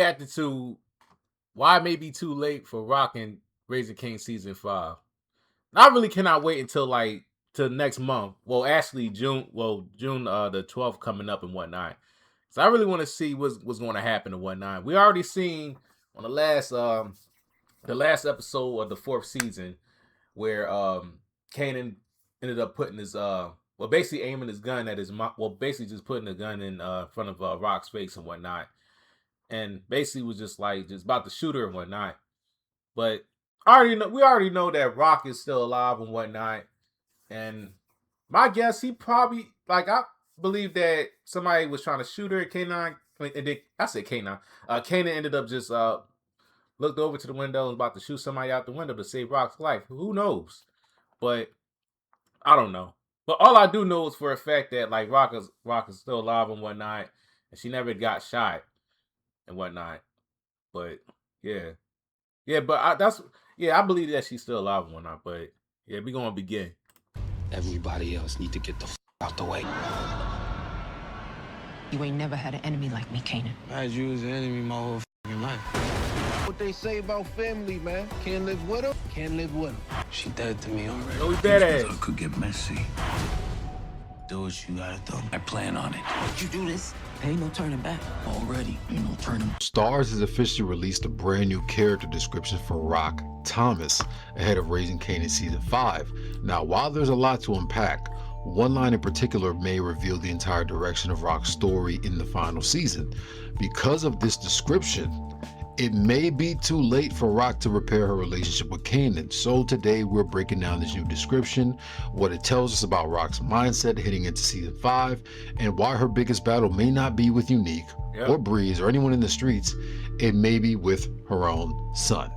reacted to why it may be too late for Rock and Raising King season 5. I really cannot wait until like till next month. Well, actually June. Well, June the 12th coming up and whatnot. So I really want to see what's going to happen and whatnot. We already seen on the last episode of the 4th season where Kanan ended up putting his basically aiming his gun at his mom. Well, basically just putting the gun in front of Rock's face and whatnot, and basically was just about to shoot her and whatnot. But we already know that Rock is still alive and whatnot, and my guess he probably I believe that somebody was trying to shoot her. Kanan ended up just looked over to the window and was about to shoot somebody out the window to save Rock's life. Who knows? But I don't know. But all I do know is for a fact that like Rock is still alive and whatnot, and she never got shot and whatnot. But yeah, but I believe that she's still alive and whatnot. But yeah, we gonna begin. Everybody else need to get the out the way. You ain't never had an enemy like me, Kanan. I had you as an enemy my whole life. What they say about family, man. Can't live with them, can't live with them. She dead to me already. No, dead ass. It could get messy. Do what you gotta do. I plan on it. You do this, ain't no turning back. Already, ain't no turning. Starz has officially released a brand new character description for Rock Thomas ahead of Raising Kanan season 5. Now, while there's a lot to unpack, one line in particular may reveal the entire direction of Rock's story in the final season. Because of this description, it may be too late for Rock to repair her relationship with Kanan. So today we're breaking down this new description, what it tells us about Rock's mindset heading into season 5, and why her biggest battle may not be with Unique or Breeze or anyone in the streets. It may be with her own son.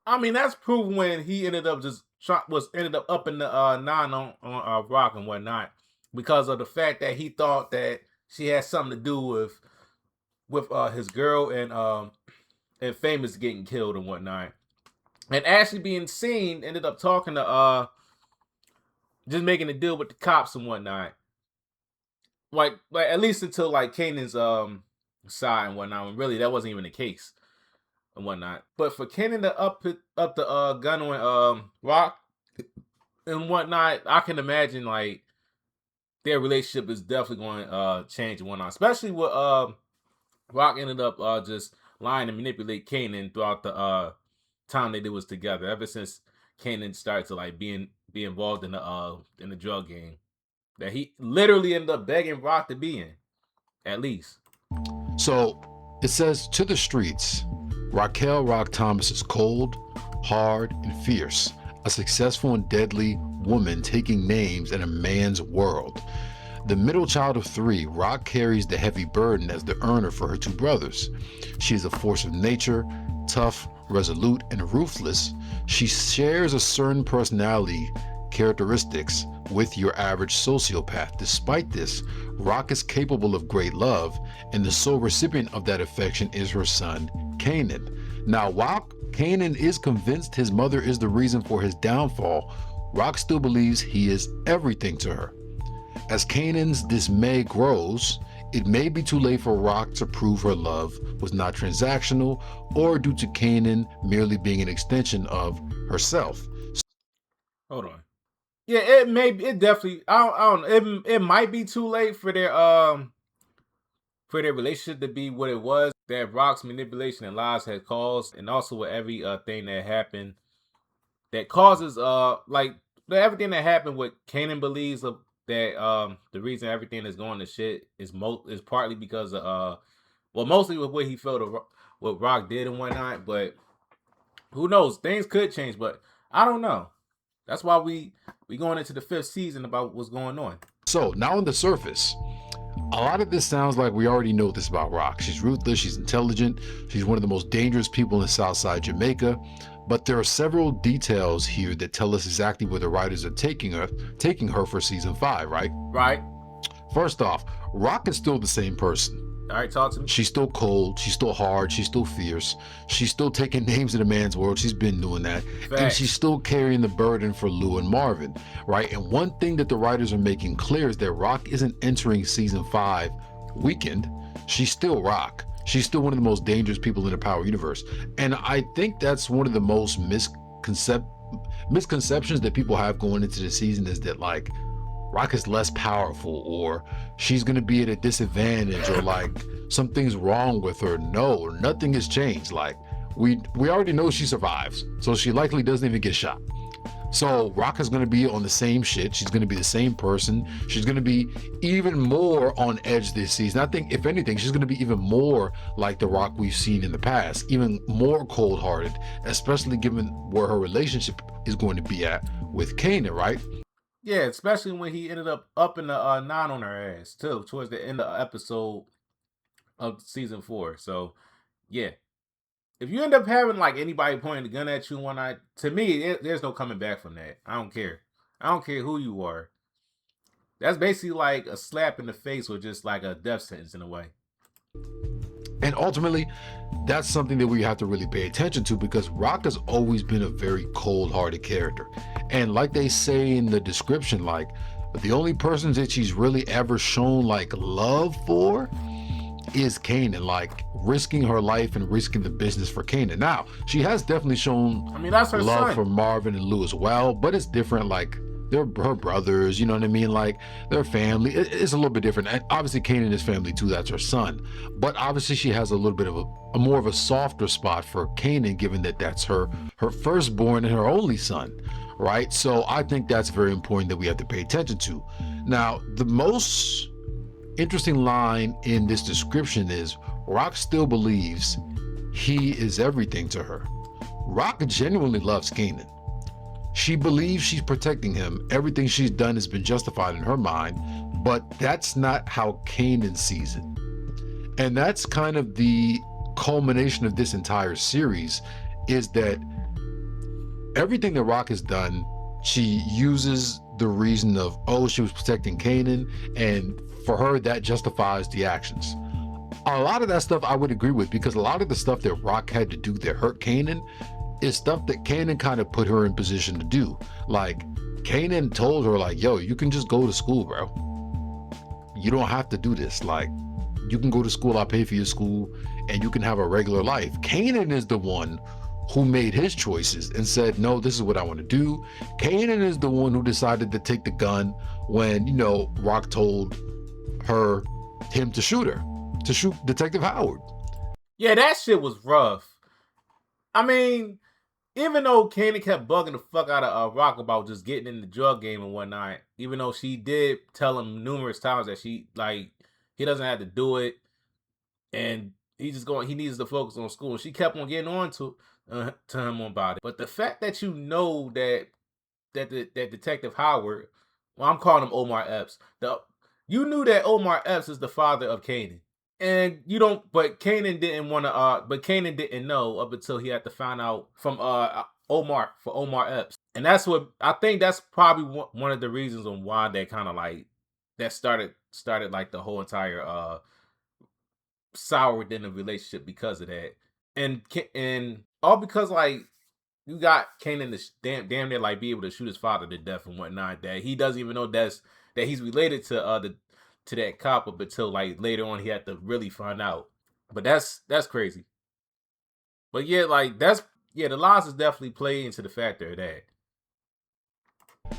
I mean, that's proven when he ended up up in the 9 on Rock and whatnot, because of the fact that he thought that she had something to do with his girl and Famous getting killed and whatnot. And Ashley being seen ended up talking to just making a deal with the cops and whatnot. Like at least until like Kanan's side and whatnot, when really that wasn't even the case and whatnot. But for Kanan to up the gun on Rock and whatnot, I can imagine like their relationship is definitely going to change and whatnot. Especially with Rock ended up just lying and manipulate Kanan throughout the time they was together. Ever since Kanan started to like be involved in the drug game that he literally ended up begging Rock to be in, at least. So it says, to the streets, Raquel Rock Thomas is cold, hard, and fierce, a successful and deadly woman taking names in a man's world. The middle child of 3, Rock carries the heavy burden as the earner for her 2 brothers. She is a force of nature, tough, resolute, and ruthless. She shares a certain personality characteristics with your average sociopath. Despite this, Rock is capable of great love, and the sole recipient of that affection is her son, Kanan. Now, while Kanan is convinced his mother is the reason for his downfall, Rock still believes he is everything to her. As Kanan's dismay grows, it may be too late for Rock to prove her love was not transactional or due to Kanan merely being an extension of herself. Hold on. Yeah, it definitely, I don't know, it might be too late for their relationship to be what it was that Rock's manipulation and lies had caused, and also with every thing that happened that causes everything that happened with Kanan believes that the reason everything is going to shit is partly because of mostly with what he felt what Rock did and whatnot. But who knows, things could change, but I don't know. That's why we going into the 5th season about what's going on. So now on the surface, a lot of this sounds like we already know this about Rock. She's ruthless, she's intelligent, she's one of the most dangerous people in Southside Jamaica. But there are several details here that tell us exactly where the writers are taking her for season 5, right? Right. First off, Rock is still the same person. All right, talk to me. She's still cold, she's still hard, she's still fierce, she's still taking names in a man's world, she's been doing that. Facts. And she's still carrying the burden for Lou and Marvin, right? And one thing that the writers are making clear is that Rock isn't entering season 5 weakened. She's still Rock. She's still one of the most dangerous people in the Power universe. And I think that's one of the most misconceptions that people have going into the season, is that like Rock is less powerful, or she's going to be at a disadvantage, or like something's wrong with her. No, nothing has changed. Like we already know she survives, so she likely doesn't even get shot. So Rock is going to be on the same shit. She's going to be the same person. She's going to be even more on edge this season. I think, if anything, she's going to be even more like the Rock we've seen in the past, even more cold-hearted, especially given where her relationship is going to be at with Kanan, right? Yeah, especially when he ended up in the 9 on her ass too, towards the end of episode of season 4. So yeah, if you end up having like anybody pointing a gun at you one night, to me, there's no coming back from that. I don't care. I don't care who you are. That's basically like a slap in the face, or just like a death sentence in a way. And ultimately, that's something that we have to really pay attention to, because Rock has always been a very cold-hearted character. And like they say in the description, like the only person that she's really ever shown like love for is Kanan, like risking her life and risking the business for Kanan. Now, she has definitely shown, I mean, that's her love son. for Marvin and Lou as well, but it's different. Like they're her brothers, you know what I mean? Like their family, it's a little bit different. And obviously Kanan is family too, that's her son. But obviously she has a little bit of a more of a softer spot for Kanan, given that that's her firstborn and her only son, right? So I think that's very important that we have to pay attention to. Now, the most interesting line in this description is Rock still believes he is everything to her. Rock genuinely loves Kanan. She believes she's protecting him. Everything she's done has been justified in her mind, but that's not how Kanan sees it. And that's kind of the culmination of this entire series, is that everything that Rock has done, she uses the reason of, oh, she was protecting Kanan, and for her, that justifies the actions. A lot of that stuff I would agree with, because a lot of the stuff that Rock had to do that hurt Kanan is stuff that Kanan kind of put her in position to do. Like, Kanan told her, like, yo, you can just go to school, bro. You don't have to do this. Like, you can go to school, I'll pay for your school, and you can have a regular life. Kanan is the one who made his choices and said, no, this is what I want to do. Kanan is the one who decided to take the gun when, you know, Rock told him to shoot Detective Howard. Yeah, that shit was rough. I mean, even though Kanan kept bugging the fuck out of Rock about just getting in the drug game and whatnot, even though she did tell him numerous times that he doesn't have to do it, and he needs to focus on school. And she kept on getting on to him about it. But the fact that you know that Detective Howard, well, I'm calling him Omar Epps, you knew that Omar Epps is the father of Kanan. And you don't, but Kanan didn't want to, but Kanan didn't know up until he had to find out from Omar Epps. And that's what, I think that's probably one of the reasons on why they kind of like, that started like the whole entire sour within the relationship, because of that. And all because like, you got Kanan to damn near like be able to shoot his father to death and whatnot, that he doesn't even know that he's related to that cop up until like later on he had to really find out. But that's crazy. But yeah, like the losses definitely play into the factor of that.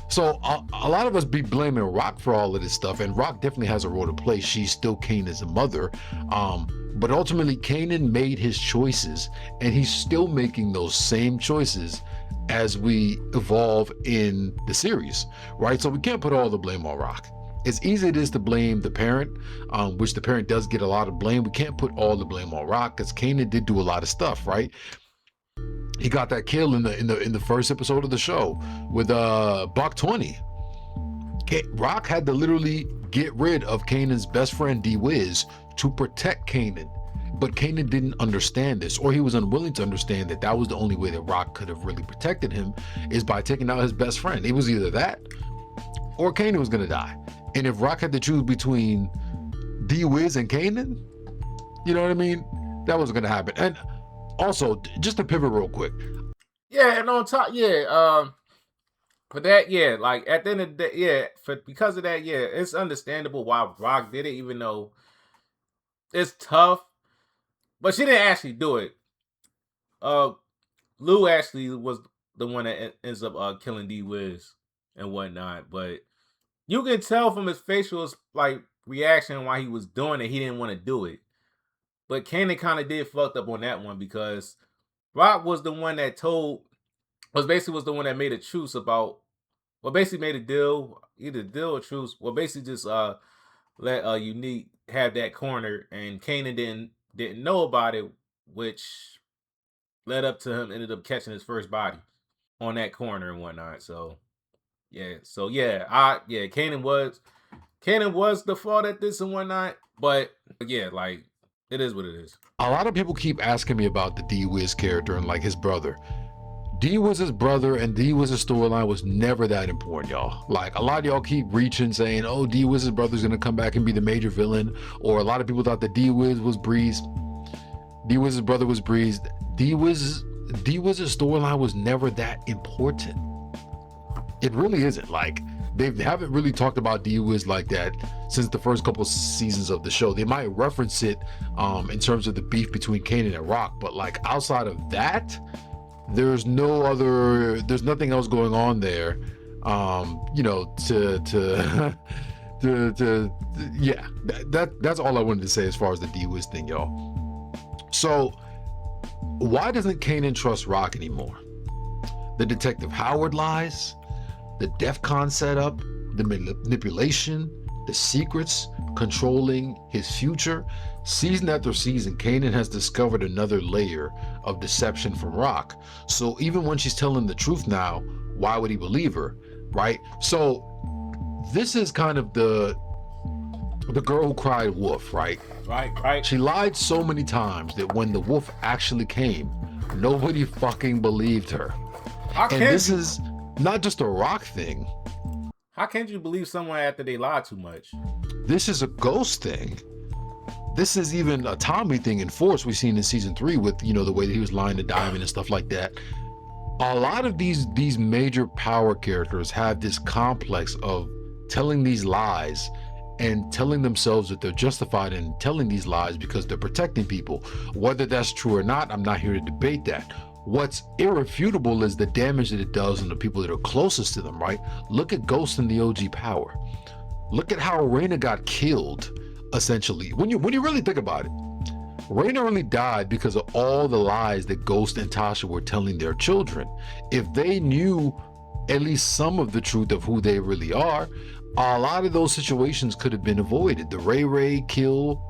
So a lot of us be blaming Rock for all of this stuff, and Rock definitely has a role to play. She's still Kanan's mother, but ultimately Kanan made his choices, and he's still making those same choices as we evolve in the series, right? So we can't put all the blame on Rock. As easy it is to blame the parent, which the parent does get a lot of blame, we can't put all the blame on Rock, because Kanan did do a lot of stuff, right? He got that kill in the first episode of the show with Buck 20. Rock had to literally get rid of Kanan's best friend D-Wiz to protect Kanan, but Kanan didn't understand this, or he was unwilling to understand that was the only way that Rock could have really protected him, is by taking out his best friend. It was either that or Kanan was gonna die. And if Rock had to choose between D-Wiz and Kanan, you know what I mean? That wasn't gonna happen. And also, just to pivot real quick. Yeah, and on top, for that, yeah, like at the end of the day, yeah, because of that, yeah, it's understandable why Rock did it, even though it's tough but she didn't actually do it. Lou actually was the one that ends up killing D Wiz and whatnot. But you can tell from his facial like reaction why he was doing it. He didn't want to do it. But Kanan kind of did fucked up on that one because Rock was the one that was the one that made a truce about, well, basically made a deal, either deal or truce. Well, basically just let Unique have that corner, and Kanan didn't know about it, which led up to him ended up catching his first body on that corner and whatnot. So yeah, Kanan was the fault at this and whatnot, but yeah, like it is what it is. A lot of people keep asking me about the D Wiz character and like his brother. D Wiz's brother and D Wiz's storyline was never that important, y'all. Like a lot of y'all keep reaching saying, oh, D Wiz's brother's gonna come back and be the major villain, or a lot of people thought that D Wiz was Breeze. D Wiz's brother was Breeze. D Wiz's storyline was never that important. It really isn't. Like they haven't really talked about D Wiz like that since the first couple seasons of the show. They might reference it in terms of the beef between Kanan and Rock, but like outside of that, there's nothing else going on there. Yeah, that's all I wanted to say as far as the D Wiz thing, y'all. So why doesn't Kanan trust Rock anymore? The Detective Howard lies, the DEF CON setup, the manipulation, the secrets controlling his future. Season after season, Kanan has discovered another layer of deception from Rock. So even when she's telling the truth now, why would he believe her, right? So this is kind of the girl who cried wolf, right? Right. She lied so many times that when the wolf actually came, nobody fucking believed her. And this is not just a Rock thing. How can't you believe someone after they lie too much? This is a Ghost thing. This is even a Tommy thing in Force we've seen in season 3 with, the way that he was lying to Diamond and stuff like that. A lot of these major power characters have this complex of telling these lies and telling themselves that they're justified in telling these lies because they're protecting people. Whether that's true or not, I'm not here to debate that. What's irrefutable is the damage that it does on the people that are closest to them, right? Look at Ghost in the OG Power. Look at how Raina got killed, essentially. When you really think about it, Raina only died because of all the lies that Ghost and Tasha were telling their children. If they knew at least some of the truth of who they really are, a lot of those situations could have been avoided. The Ray kill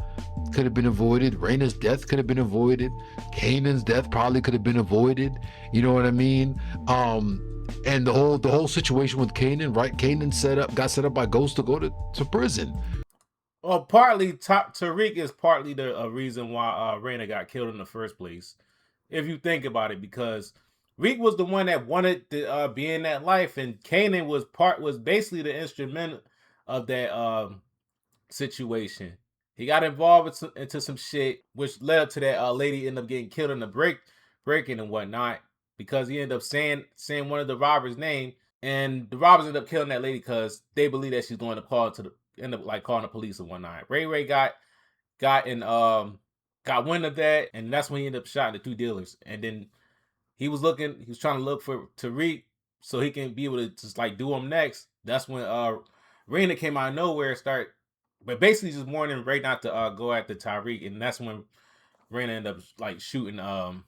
could have been avoided. Raina's death could have been avoided. Kanan's death probably could have been avoided. You know what I mean? And the whole situation with Kanan, right? Kanan got set up by Ghost to go to prison. Well, partly Tariq is partly the reason why Raina got killed in the first place, if you think about it, because Reek was the one that wanted to be in that life, and Kanan was basically the instrument of that situation. He got involved into some shit, which led up to that lady end up getting killed in the breaking and whatnot, because he ended up saying one of the robbers' name, and the robbers ended up killing that lady because they believe that she's going to end up like calling the police and whatnot. Ray got wind of that, and that's when he ended up shooting the 2 dealers, and then he was trying to look for Tariq so he can be able to just like do him next. That's when Raina came out of nowhere and but basically just warning Ray not to go after Tariq, and that's when Raina ended up like shooting. Well,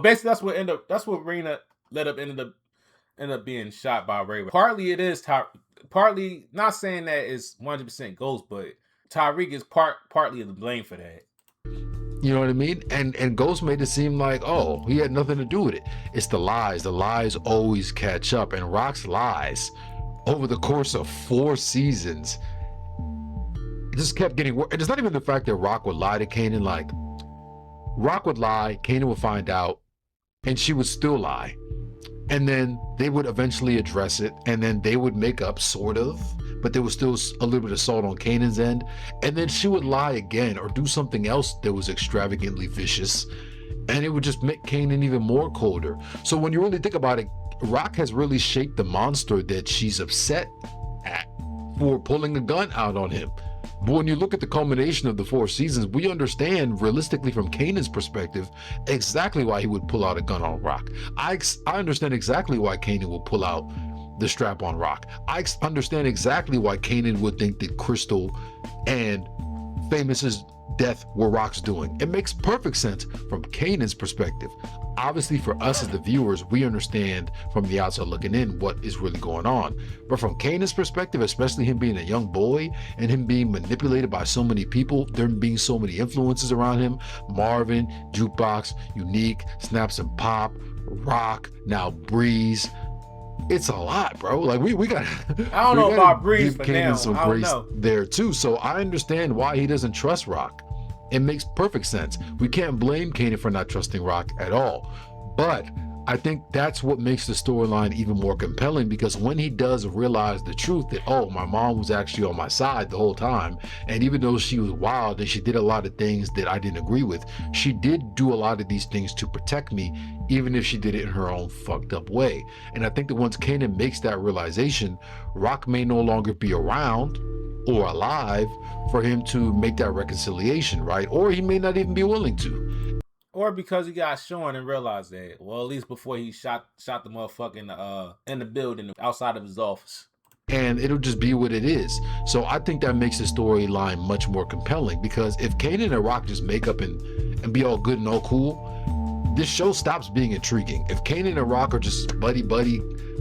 basically that's what Raina ended up being shot by Ray. Partly it is partly not saying that it's 100% Ghost, but Tariq is partly the blame for that. You know what I mean? And Ghost made it seem like, oh, he had nothing to do with it. It's the lies. The lies always catch up, and Rock's lies over the course of 4 seasons, it just kept getting worse. And it's not even the fact that Rock would lie to Kanan. Like, Rock would lie, Kanan would find out, and she would still lie. And then they would eventually address it, and then they would make up, sort of, but there was still a little bit of salt on Kanan's end. And then she would lie again or do something else that was extravagantly vicious, and it would just make Kanan even more colder. So when you really think about it, Rock has really shaped the monster that she's upset at for pulling a gun out on him. But when you look at the culmination of the 4 seasons, we understand realistically from Kanan's perspective exactly why he would pull out a gun on Rock. I understand exactly why Kanan will pull out the strap on Rock. I understand exactly why Kanan would think that Crystal and Famous's death were Rock's doing. It makes perfect sense from Kanan's perspective. Obviously, for us as the viewers, we understand from the outside looking in what is really going on. But from Kanan's perspective, especially him being a young boy and him being manipulated by so many people, there being so many influences around him, Marvin, Jukebox, Unique, Snaps and Pop, Rock, now Breeze. It's a lot, bro. Like we got. I don't know about Breeze for now. Some I don't grace know. there too. So I understand why he doesn't trust Rock. It makes perfect sense. We can't blame Kanan for not trusting Rock at all. But I think that's what makes the storyline even more compelling, because when he does realize the truth that, oh, my mom was actually on my side the whole time, and even though she was wild and she did a lot of things that I didn't agree with, she did do a lot of these things to protect me, even if she did it in her own fucked up way. And I think that once Kanan makes that realization, Rock may no longer be around or alive for him to make that reconciliation, right? Or he may not even be willing to. Or because he got shown and realized that. Well, at least before he shot the motherfucker in the building outside of his office. And it'll just be what it is. So I think that makes the storyline much more compelling, because if Kanan and Rock just make up and be all good and all cool, this show stops being intriguing. If Kanan and Rock are just buddy,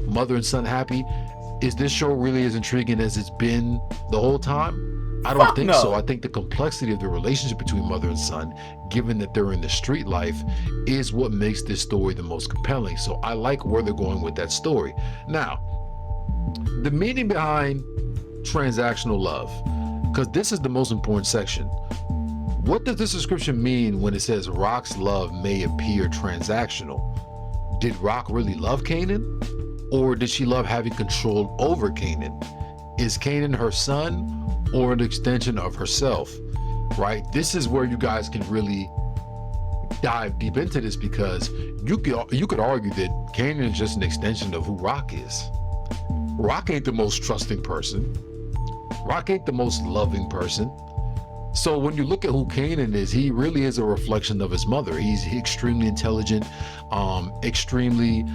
mother and son happy, is this show really as intriguing as it's been the whole time? I don't think so. I think the complexity of the relationship between mother and son, given that they're in the street life, is what makes this story the most compelling. So I like where they're going with that story. Now, the meaning behind transactional love, because this is the most important section. What does this description mean when it says Rock's love may appear transactional? Did Rock really love Kanan? Or did she love having control over Kanan? Is Kanan her son or an extension of herself? Right? This is where you guys can really dive deep into this, because you could argue that Kanan is just an extension of who Rock is. Rock ain't the most trusting person. Rock ain't the most loving person. So when you look at who Kanan is, he really is a reflection of his mother. He's extremely intelligent, extremely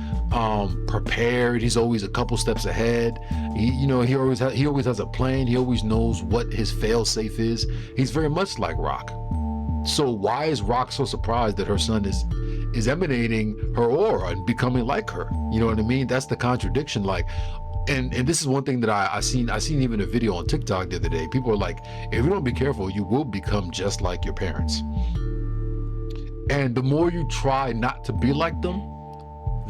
prepared. He's always a couple steps ahead. He always has a plan. He always knows what his fail-safe is. He's very much like Rock. So why is Rock so surprised that her son is emanating her aura and becoming like her? You know what I mean? That's the contradiction. Like, and this is one thing that I seen even a video on TikTok the other day. People are like, if you don't be careful, you will become just like your parents. And the more you try not to be like them,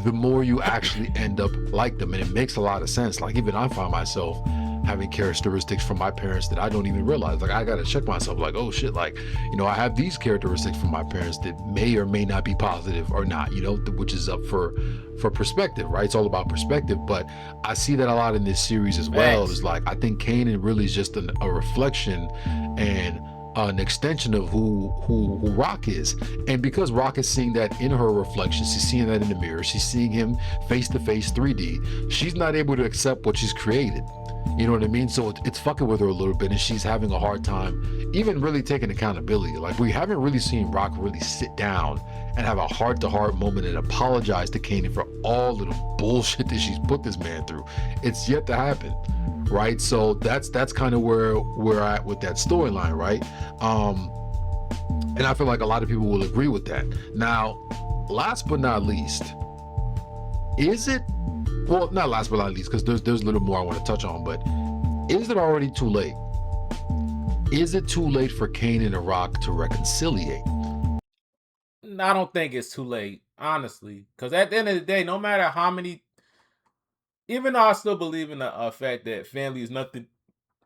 the more you actually end up like them. And it makes a lot of sense. Like, even I find myself having characteristics from my parents that I don't even realize. Like, I gotta check myself, like, oh shit, like, I have these characteristics from my parents that may or may not be positive or not, which is up for perspective, right? It's all about perspective. But I see that a lot in this series as well. It's like, I think Kanan really is just a reflection and an extension of who Rock is. And because Rock is seeing that in her reflection, she's seeing that in the mirror, she's seeing him face to face 3D, she's not able to accept what she's created. You know what I mean? So it's fucking with her a little bit, and she's having a hard time even really taking accountability. Like, we haven't really seen Rock really sit down and have a heart-to-heart moment and apologize to Kanan for all of the bullshit that she's put this man through. It's yet to happen, right? So that's kind of where we're at with that storyline, right? And I feel like a lot of people will agree with that. Now, last but not least, is it? Well, not last but not least, because there's a little more I want to touch on, but is it already too late? Is it too late for Kanan and Rock to reconciliate? I don't think it's too late, honestly. Because at the end of the day, no matter how many... Even though I still believe in the fact that family is nothing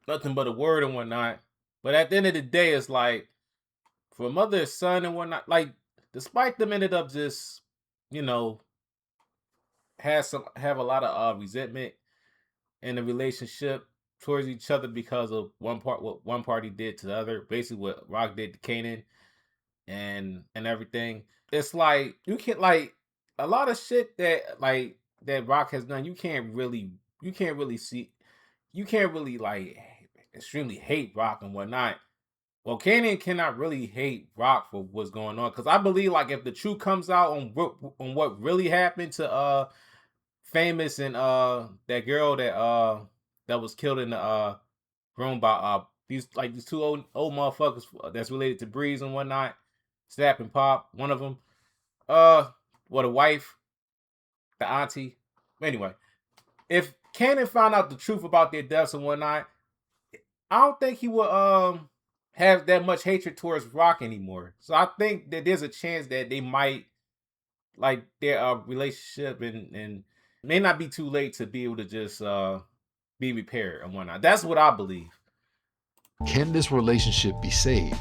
but a word and whatnot, but at the end of the day, it's like, for mother and son and whatnot, like, despite them ended up just, have a lot of resentment in the relationship towards each other because of what one party did to the other, basically what Rock did to Kanan and everything. It's like, you can't, like, a lot of shit that Rock has done, you can't really like extremely hate Rock and whatnot. Well, Kanan cannot really hate Rock for what's going on, because I believe like if the truth comes out on what really happened to Famous and that girl that was killed in the room by these two old motherfuckers that's related to Breeze and whatnot, Snap and Pop, one of them, what a wife, the auntie. Anyway, if Kanan found out the truth about their deaths and whatnot, I don't think he would have that much hatred towards Rock anymore. So I think that there's a chance that they might like their relationship and may not be too late to be able to just be repaired and whatnot. That's what I believe. Can this relationship be saved?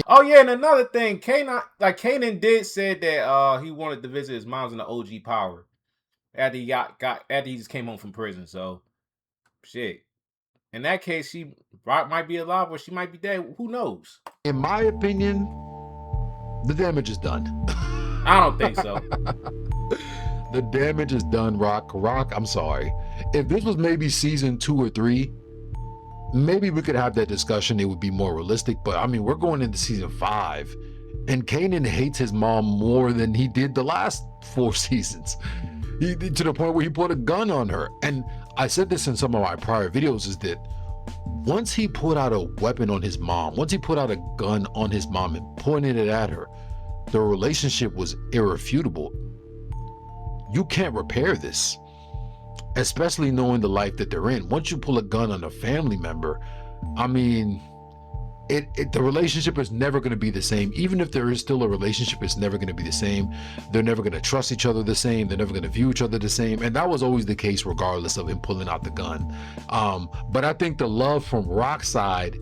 Oh yeah, and another thing, Kanan did say that he wanted to visit his mom's in the OG power after he after he just came home from prison. So shit. In that case, Rock might be alive or she might be dead. Who knows? In my opinion, the damage is done. I don't think so. The damage is done, Rock. I'm sorry. If this was maybe season 2 or 3, maybe we could have that discussion. It would be more realistic. But I mean, we're going into season 5, and Kanan hates his mom more than he did the last 4 seasons. To the point where he put a gun on her. And I said this in some of my prior videos, is that once he put out a weapon on his mom, once he put out a gun on his mom and pointed it at her, the relationship was irrefutable. You can't repair this, especially knowing the life that they're in. Once you pull a gun on a family member, I mean, the relationship is never going to be the same. Even if there is still a relationship, it's never going to be the same. They're never going to trust each other the same. They're never going to view each other the same. And that was always the case regardless of him pulling out the gun. But I think the love from Rock's side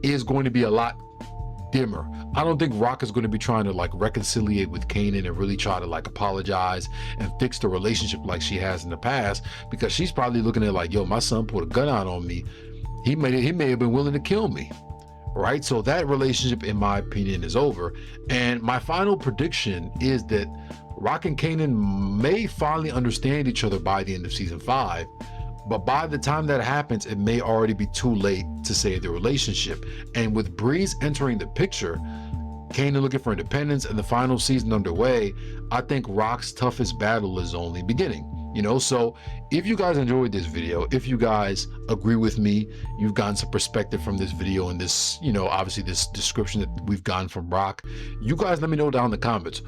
is going to be a lot dimmer. I don't think Rock is going to be trying to like reconciliate with Kanan and really try to like apologize and fix the relationship like she has in the past, because she's probably looking at like, yo, my son put a gun out on me. He may have been willing to kill me. Right? So that relationship, in my opinion, is over. And my final prediction is that Rock and Kanan may finally understand each other by the end of season 5. But by the time that happens, it may already be too late to save the relationship. And with Breeze entering the picture, Kanan looking for independence, and the final season underway, I think Rock's toughest battle is only beginning. You know, so if you guys enjoyed this video, if you guys agree with me, you've gotten some perspective from this video and this, you know, obviously this description that we've gotten from Rock, you guys let me know down in the comments.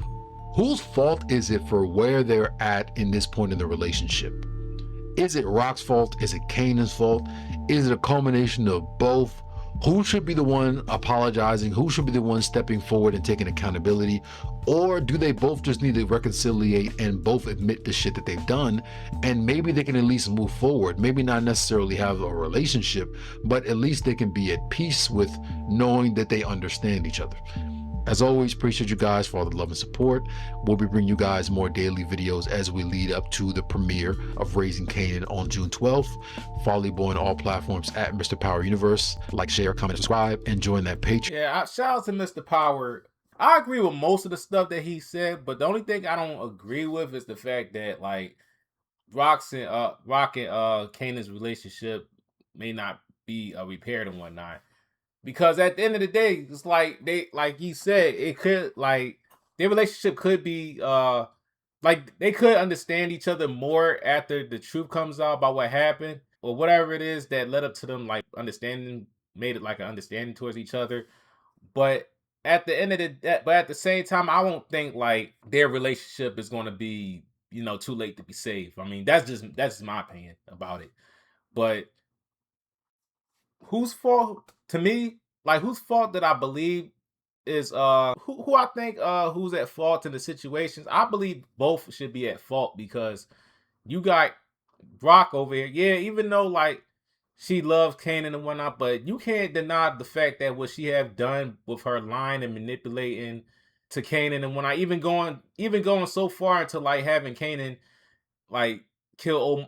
Whose fault is it for where they're at in this point in the relationship? Is it Rock's fault? Is it Kanan's fault? Is it a culmination of both? Who should be the one apologizing? Who should be the one stepping forward and taking accountability? Or do they both just need to reconciliate and both admit the shit that they've done? And maybe they can at least move forward. Maybe not necessarily have a relationship, but at least they can be at peace with knowing that they understand each other. As always, appreciate you guys for all the love and support. We'll be bringing you guys more daily videos as we lead up to the premiere of Raising Kanan on June 12th. Follow the boy on all platforms at Mr. Power Universe. Like, share, comment, subscribe, and join that Patreon. Yeah, shout out to Mr. Power. I agree with most of the stuff that he said, but the only thing I don't agree with is the fact that like Rock and Kanan's relationship may not be repaired and whatnot. Because at the end of the day, it's like like you said, it could like their relationship could be like they could understand each other more after the truth comes out about what happened or whatever it is that led up to them like understanding, made it like an understanding towards each other. But at the end of but at the same time, I don't think like their relationship is going to be, you know, too late to be saved. I mean, that's just my opinion about it. But whose fault to me, like whose fault that I believe is who I think who's at fault in the situations? I believe both should be at fault, because you got Brock over here. Yeah, even though like she loves Kanan and whatnot, but you can't deny the fact that what she have done with her lying and manipulating to Kanan and whatnot, even going so far into like having Kanan like trying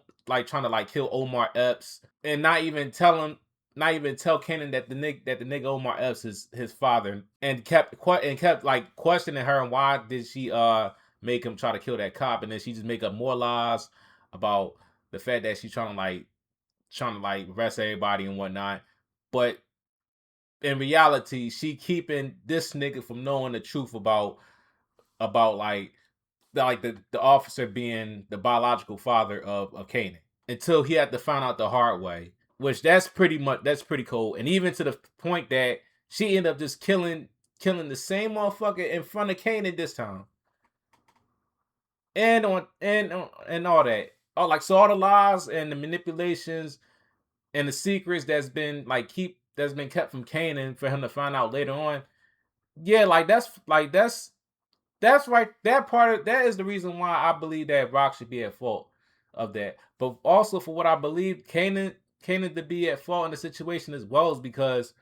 to like kill Omar Epps and not even tell Kanan that the nigga Omar Epps is his father, and kept like questioning her and why did she make him try to kill that cop, and then she just make up more lies about the fact that she's trying to like trying to like arrest everybody and whatnot. But in reality, she keeping this nigga from knowing the truth about like the officer being the biological father of Kanan until he had to find out the hard way. Which that's pretty cool. And even to the point that she ended up just killing the same motherfucker in front of Kanan this time. And all that. Oh, like so all the lies and the manipulations and the secrets that's been kept from Kanan for him to find out later on. Yeah, that's right. That is the reason why I believe that Rock should be at fault of that. But also for what I believe Kanan to be at fault in the situation as well is because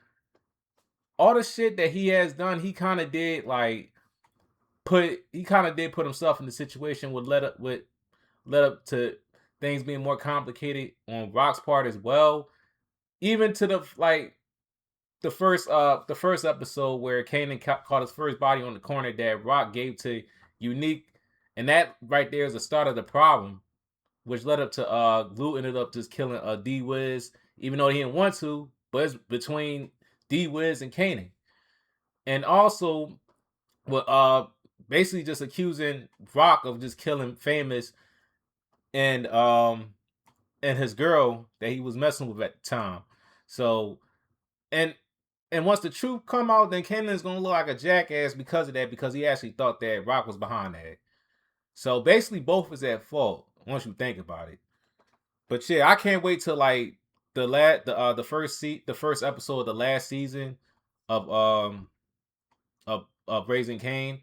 all the shit that he has done, he kind of did put himself in the situation would led up to things being more complicated on Rock's part as well. Even to the first episode where Kanan caught his first body on the corner that Rock gave to Unique, and that right there is the start of the problem, which led up to Glue ended up just killing D-Wiz, even though he didn't want to, but it's between D-Wiz and Kanan. And also with basically just accusing Rock of just killing Famous and his girl that he was messing with at the time. So and once the truth come out, then Kanan's gonna look like a jackass because of that, because he actually thought that Rock was behind that. So basically both is at fault once you think about it. But yeah, I can't wait till like the first episode of the last season of Raising Cain.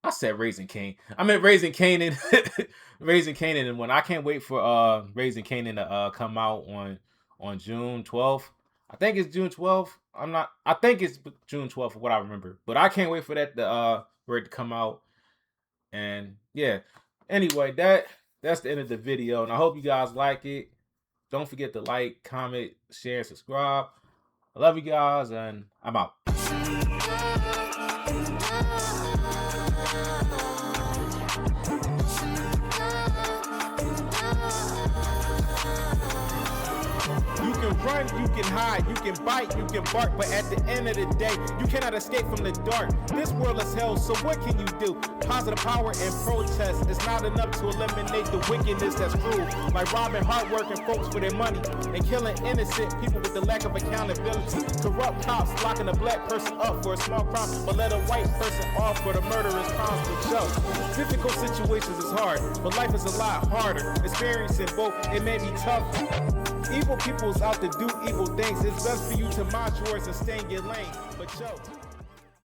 I said Raising Cain. I meant Raising Kanan. Raising Kanan, and when I can't wait for Raising Kanan to come out on June 12th. I think it's June 12th. I think it's June 12th for what I remember. But I can't wait for that for it to come out. And yeah. Anyway, that's the end of the video. And I hope you guys like it. Don't forget to like, comment, share, and subscribe. I love you guys, and I'm out. You can run, you can hide, you can bite, you can bark, but at the end of the day, you cannot escape from the dark. This world is hell, so what can you do? Positive power and protest is not enough to eliminate the wickedness that's cruel. Like robbing hardworking folks for their money and killing innocent people with the lack of accountability. Corrupt cops locking a black person up for a small crime, but let a white person off for the murderous crimes for show. Difficult situations is hard, but life is a lot harder. Experiencing both, it may be tough. Evil people's out to do evil things. It's best for you to mind yours and stay in your lane. But yo.